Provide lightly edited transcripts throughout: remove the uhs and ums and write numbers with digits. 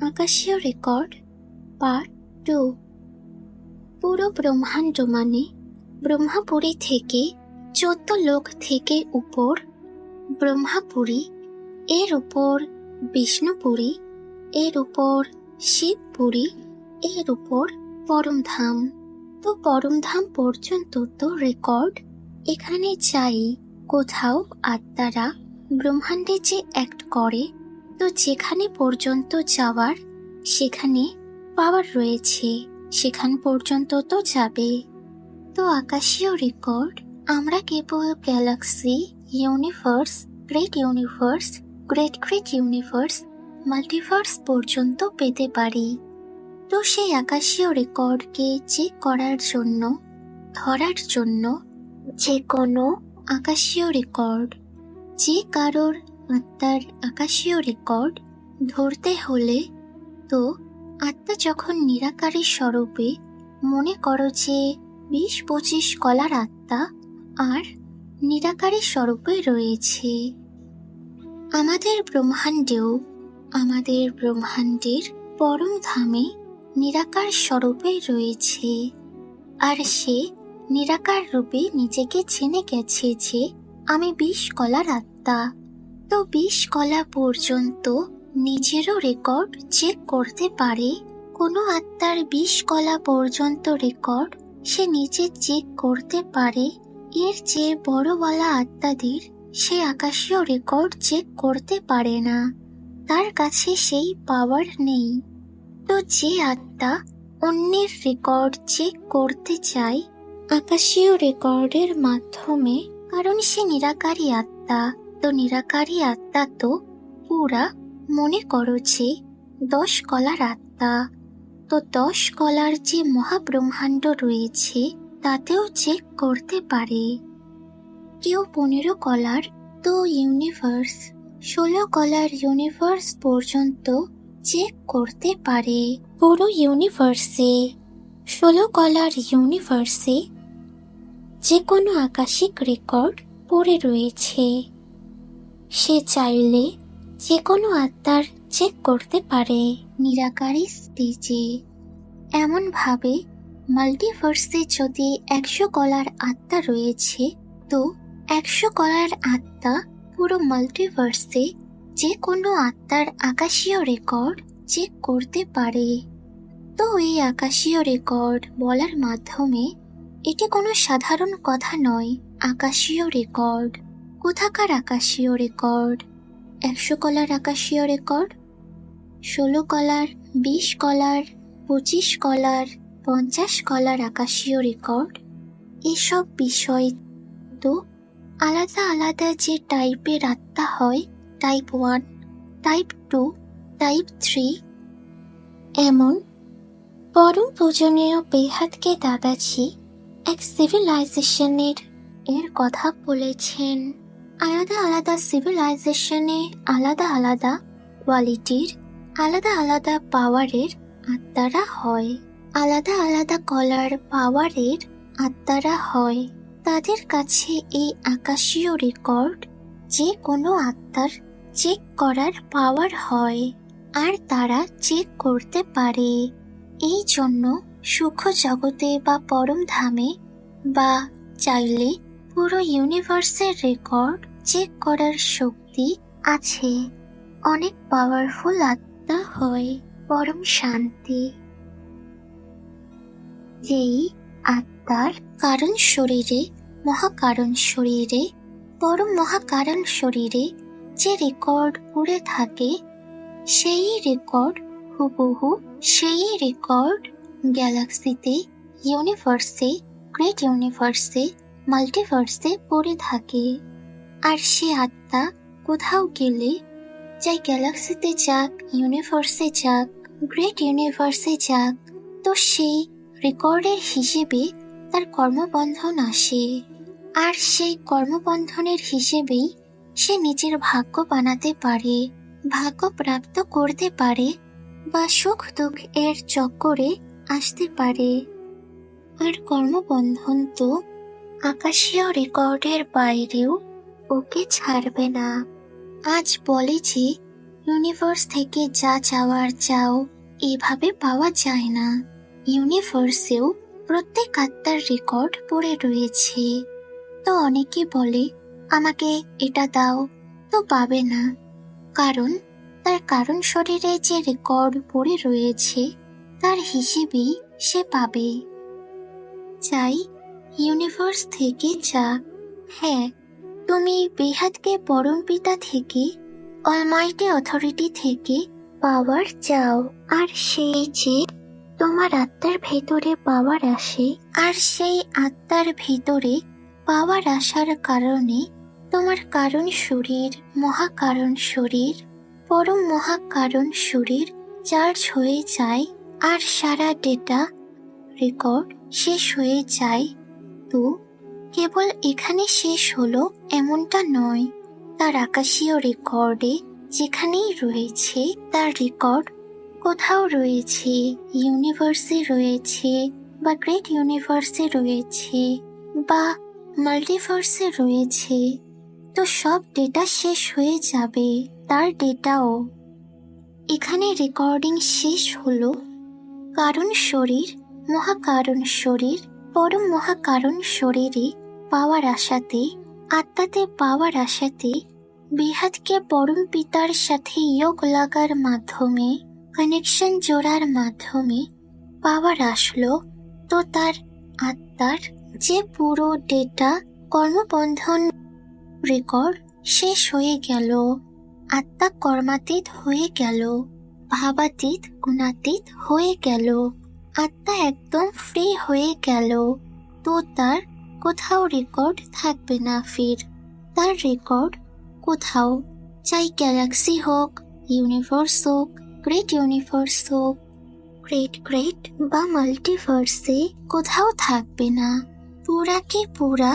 আকাশীয় record part 2। পুরো ব্রহ্মাণ্ড মানে ব্রহ্মাপুরী থেকে 14 লোক থেকে উপর ব্রহ্মাপুরী, এর উপর বিষ্ণুপুরী, এর উপর শিবপুরী, এর উপর পরমধাম। তো পরমধাম পর্যন্ত তো রেকর্ড। এখানে চাই কোথাও আত্মারা ব্রহ্মাণ্ডে যে অ্যাক্ট করে, তো যেখানে পর্যন্ত যাওয়ার সেখানে পাওয়ার রয়েছে, সেখান পর্যন্ত তো যাবে। তো আকাশীয় রেকর্ড আমরা কেবল galaxy, universe, great universe, great great universe, multiverse পর্যন্ত পেতে পারি। তো সেই আকাশীয় রেকর্ডকে চেক করার জন্য, ধরার জন্য যে কোনো আকাশীয় রেকর্ড, যে কারোর আত্মার আকাশীয় রেকর্ড ধরতে হলে, তো আত্মা যখন নিরাকারী স্বরূপে, মনে করো যে 20-25 কলার আত্মা আর নিরাকারী স্বরূপে রয়েছে। আমাদের ব্রহ্মাণ্ডেও, আমাদের ব্রহ্মাণ্ডের পরম ধামে নিরাকার স্বরূপে রয়েছে। আর সে নিরাকার রূপে নিজেকে জেনে গেছে যে আমি 20 কলার আত্মা। তো 20 কলা পর্যন্ত নিজেরও রেকর্ড চেক করতে পারে। কোনো আত্মার 20 কলা পর্যন্ত রেকর্ড সে নিজে চেক করতে পারে। এর চেয়ে বড়ওয়ালা আত্মাদের সে আকাশীয় রেকর্ড চেক করতে পারে না, তার কাছে সেই পাওয়ার নেই। তো যে আত্মা অন্যের রেকর্ড চেক করতে চায় আকাশীয় রেকর্ডের মাধ্যমে, কারণ সে নিরাকারী আত্মা, তো নিরাকারী আত্মা তো পুরা, মনে করো যে 10 কলার আত্মা, তো 10 কলার যে মহাব্রহ্মাণ্ড রয়েছে তাতেও চেক করতে পারে। কেউ 15 কলার, তো ইউনিভার্স 16 কলার ইউনিভার্স পর্যন্ত চেক করতে পারে। পুরো ইউনিভার্সে, 16 কলার ইউনিভার্সে যে কোনো আকাশিক রেকর্ড পড়ে রয়েছে। সে চাইলে যে কোনো আত্মার চেক করতে পারে নিরাকারী স্টেজে। এমন ভাবে মাল্টিভার্সে যদি 100 কলার আত্মা রয়েছে, তো 100 কলার আত্মা পুরো মাল্টিভার্সে যে কোনো আত্মার আকাশীয় রেকর্ড চেক করতে পারে। তো এই আকাশীয় রেকর্ড বলার মাধ্যমে এটি কোনো সাধারণ কথা নয়। আকাশীয় রেকর্ড কোথাকার আকাশীয় রেকর্ড? 100 কলার আকাশীয় রেকর্ড, 16 কলার, 20 কলার, 25 কলার, 50 কলার আকাশীয় রেকর্ড। এসব বিষয় তো আলাদা আলাদা যে টাইপের আত্মা হয়, টাইপ 1, টাইপ 2, টাইপ 3, এমন পরম পূজনীয় বেহাদকে দাদাজি এক সিভিলাইজেশনের এর কথা বলেছেন। আলাদা আলাদা সিভিলাইজেশনে আলাদা আলাদা কোয়ালিটির, আলাদা আলাদা পাওয়ারের আত্মারা হয়, আলাদা আলাদা কলার পাওয়ারের আত্মারা হয়। তাদের কাছে এই আকাশীয় রেকর্ড যে কোনো আত্মার চেক করার পাওয়ার হয়, আর তারা চেক করতে পারে। এই জন্য সূক্ষ্ম জগতে বা পরম ধামে, বা চাইলে পুরো ইউনিভার্সের রেকর্ড চেক করার শক্তি আছে। অনেক পাওয়ারফুল আত্মা হয় পরম শান্তি। যেই আত্মার কারণ শরীরে, মহাকারণ শরীরে, পরম মহাকারণ শরীরে যে রেকর্ড পড়ে থাকে, সেই রেকর্ড হুবহু সেই রেকর্ড গ্যালাক্সিতে, ইউনিভার্সে, গ্রেট ইউনিভার্সে, মাল্টিভার্সে পড়ে থাকে। আর সে আত্মা কোথাও গেলে, চাই গ্যালাক্সিতে যাক, ইউনিভার্সে যাক, গ্রেট ইউনিভার্সে যাক, তো সেই রেকর্ডের হিসেবে তার কর্মবন্ধন আসে। আর সেই কর্মবন্ধনের হিসেবেই সে নিজের ভাগ্য বানাতে পারে, ভাগ্য প্রাপ্ত করতে পারে, বা সুখ দুঃখ এর চক্করে আসতে পারে। আর কর্মবন্ধন তো আকাশীয় রেকর্ডের বাইরেও ওকে ছাড়বে না। আজ বলে যে ইউনিভার্স থেকে যা চাওয়ার চাও, এভাবে পাওয়া যায় না। ইউনিভার্সেও প্রত্যেক আত্মার রেকর্ড পড়ে রয়েছে। তো অনেকে বলে আমাকে এটা দাও, তো পাবে না, কারণ তার কারণ শরীরে যে রেকর্ড পড়ে রয়েছে তার হিসেবেই সে পাবে। চাই ইউনিভার্স থেকে যা। হ্যাঁ, তুমি বেহাদকে পরম পিতা থেকে, অলমাইটি অথরিটি থেকে পাওয়ার চাও, আর সেই যে তোমার আত্মার ভেতরে পাওয়ার আসে, আর সেই আত্মার ভেতরে পাওয়ার আসার কারণে তোমার কারণ শরীর, মহাকারণ শরীর, পরম মহাকারণ শরীর চার্জ হয়ে যায়, আর সারা ডেটা রেকর্ড শেষ হয়ে যায়। তো কেবল এখানে শেষ হলো এমনটা নয়, তার আকাশীয় রেকর্ডে যেখানেই রয়েছে তার রেকর্ড কোথাও রয়েছে, ইউনিভার্সে রয়েছে, বা গ্রেট ইউনিভার্সে রয়েছে, বা মাল্টিভার্সে রয়েছে। তো সব ডেটা শেষ হয়ে যাবে, তার ডেটাও। এখানে রেকর্ডিং শেষ হলো কারণ শরীর, মহাকারণ শরীর, পরম মহাকারণ শরীরে পাওয়ার আশাতে, আত্মাতে পাওয়ার আশাতে, বেহাদকে পরম পিতার সাথে যোগ লাগার মাধ্যমে, কানেকশন জোড়ার মাধ্যমে পাওয়ার আসলো। তো তার আত্মার যে পুরো ডেটা কর্মবন্ধন রেকর্ড শেষ হয়ে গেল, আত্মা কর্মাতীত হয়ে গেল, ভাবাতীত গুণাতীত হয়ে গেল, আত্মা একদম ফ্রি হয়ে গেল। তো তার কোথাও রেকর্ড থাকবে না। ফির তার রেকর্ড কোথাও, চাই গ্যালাক্সি হোক, ইউনিভার্স হোক, গ্রেট ইউনিভার্স হোক, গ্রেট বা মাল্টিভার্সে, কোথাও থাকবে না। পুরা কি পুরা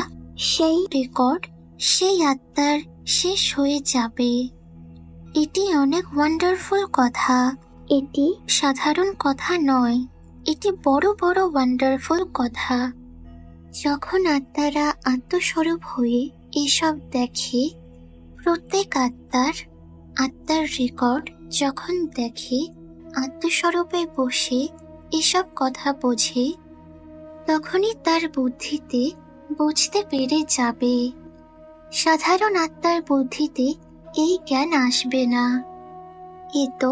সেই রেকর্ড সেই আত্মার শেষ হয়ে যাবে। এটি অনেক ওয়ান্ডারফুল কথা। এটি সাধারণ কথা নয়, এটি বড় বড় ওয়ান্ডারফুল কথা। যখন আত্মারা আত্মস্বরূপ হয়ে এসব দেখে, প্রত্যেক আত্মার রেকর্ড যখন দেখে, আত্মস্বরূপে বসে এসব কথা বোঝে, তখনই তার বুদ্ধিতে বুঝতে পেরে যাবে। সাধারণ আত্মার বুদ্ধিতে এই জ্ঞান আসবে না। এ তো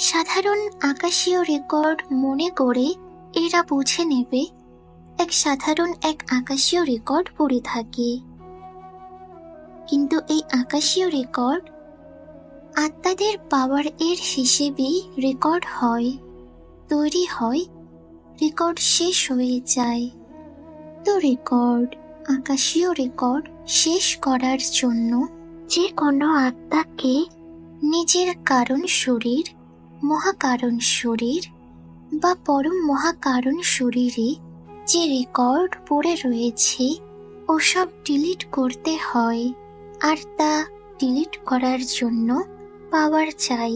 সাধারণ আকাশীয় রেকর্ড মনে করে এরা বুঝে নেবে এক আকাশীয় রেকর্ড পড়ে থাকে। কিন্তু এই আকাশীয় রেকর্ড আত্মাদের পাওয়ার এর হিসেবেই রেকর্ড হয়, তৈরি হয়, রেকর্ড শেষ হয়ে যায়। তো আকাশীয় রেকর্ড শেষ করার জন্য যে কোনো আত্মাকে নিজের কারণ শরীর, মহাকারণ শরীর বা পরম মহাকারণ শরীরে যে রেকর্ড পড়ে রয়েছে ওসব ডিলিট করতে হয়। আর তা ডিলিট করার জন্য পাওয়ার চাই,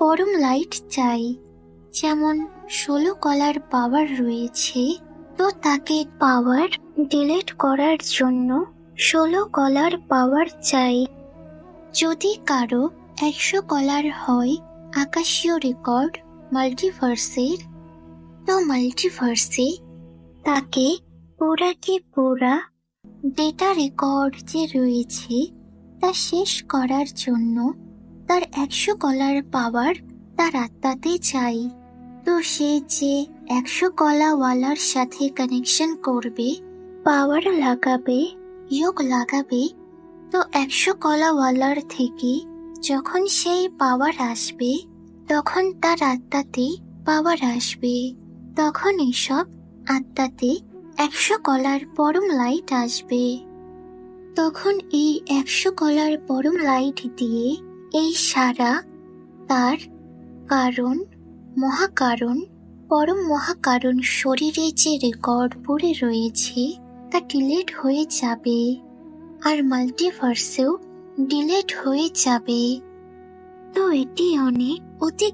পরম লাইট চাই। যেমন 16 কলার পাওয়ার রয়েছে, তো তাকে পাওয়ার ডিলিট করার জন্য 16 কলার পাওয়ার চাই। যদি কারো 100 কলার হয় আকাশীয় রেকর্ড মাল্টিভার্সের, তো মাল্টিভার্সে তাকে পুরা কি পুরা ডেটা রেকর্ড যে রয়েছে তা শেষ করার জন্য তার 100 কলার পাওয়ার তার আত্মাতে চাই। তো সে যে 100 কলাওয়ালার সাথে কানেকশন করবে, পাওয়ার লাগাবে, যোগ লাগাবে, তো 100 কলাওয়ালার থেকে যখন সেই পাওয়ার আসবে, তখন তার আত্মাতে পাওয়ার আসবে। তখন এসব আত্মাতে 100 কলার পরম লাইট আসবে। তখন এই 100 কলার পরম লাইট দিয়ে এই সারা তার কারণ, মহাকারণ, পরম মহাকারণ শরীরে যে রেকর্ড পড়ে রয়েছে তা ডিলিট হয়ে যাবে, আর মাল্টিভার্সেও ডিলিট হয়ে যাবে। তো এটি অনেক অতি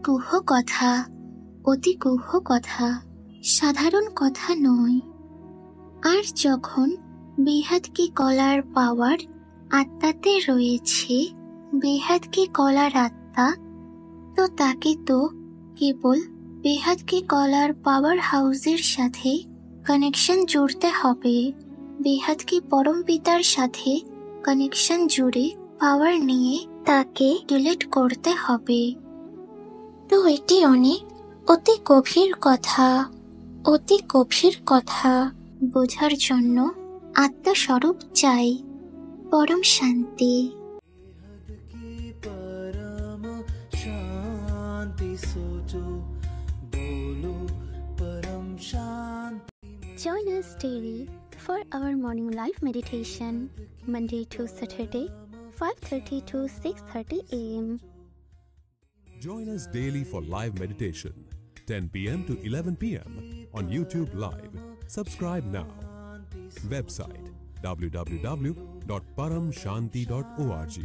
গুহ কথা, সাধারণ কথা নয়। আর যখন বেহাদ কি কলার পাওয়ার আত্মাতে রয়েছে, বেহাদ কি কলার আত্মা তো তাকে তো কেবল বেহাদকে কলার পাওয়ার হাউসের সাথে কানেকশন জুড়তে হবে। বেহাদকে পরম পিতার সাথে কানেকশন জুড়ে পাওয়ার নিয়ে তাকে ডিলিট করতে হবে। তো এটি অতি গভীর কথা, অতি গভীর কথা। বোঝার জন্য আত্মস্বরূপ চাই, পরম শান্তি। परम शांति सोचो, बोलो परम शांति। Join us daily for our morning live meditation, Monday to Saturday, 5:30 to 6:30 a.m. Join us daily for live meditation, 10 p.m. to 11 p.m. on YouTube Live. Subscribe now. Website www.paramshanti.org.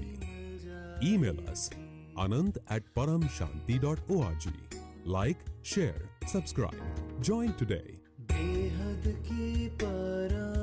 Email us anand@paramshanti.org. Like, share, subscribe. Join today. बेहद की परम